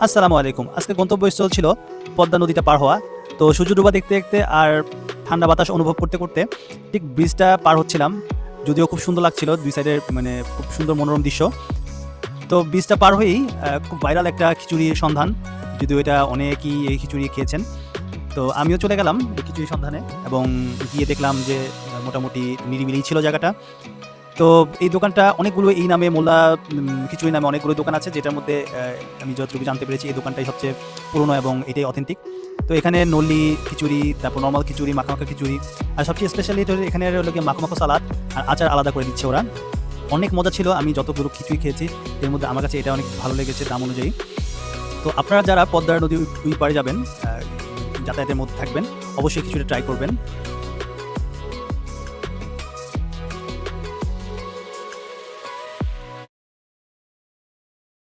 আসসালামু আলাইকুম। আজকে গন্তব্যস্থল ছিল পদ্মা নদীটা পার হওয়া। তো সূর্য ডোবা দেখতে, দেখতে আর ঠান্ডা বাতাস অনুভব করতে, করতে ঠিক ব্রিজটা পার হচ্ছিলাম। যদিও খুব সুন্দর লাগছিল ২ সাইডে মানে খুব সুন্দর মনোরম দৃশ্য। তো ব্রিজটা পার হয়েই খুব ভাইরাল একটা খিচুড়ির সন্ধান। যদিও এটা অনেকেই এই খিচুড়ি খেয়েছেন। তো আমিও চলে গেলাম এই খিচুড়ির সন্ধানে এবং গিয়ে দেখলাম যে মোটামুটি নিরিবিলি ছিল জায়গাটা। তো এই দোকানটা অনেকগুলো এই নামে মোল্লা খিচুড়ি নামে অনেকগুলো দোকান আছে, যেটার মধ্যে আমি যতটুকু জানতে পেরেছি এই দোকানটাই সবচেয়ে পুরনো এবং এটাই অথেন্টিক। তো এখানে নল্লি খিচুড়ি, তারপর নর্মাল খিচুড়ি, মাখা মাখা খিচুড়ি, আর সবচেয়ে স্পেশালি হলো এখানে হলো গিয়ে মাখো মাখো সালাদ আর আচার আলাদা করে দিচ্ছে ওরা। অনেক মজা ছিল। আমি যতগুলো খিচুড়ি খেয়েছি এর মধ্যে আমার কাছে এটা অনেক ভালো লেগেছে দাম অনুযায়ী। তো আপনারা যারা পদ্মা নদীর ওই পাড়ে যাবেন, যাতায়াতের মধ্যে থাকবেন, অবশ্যই খিচুড়ি ট্রাই করবেন।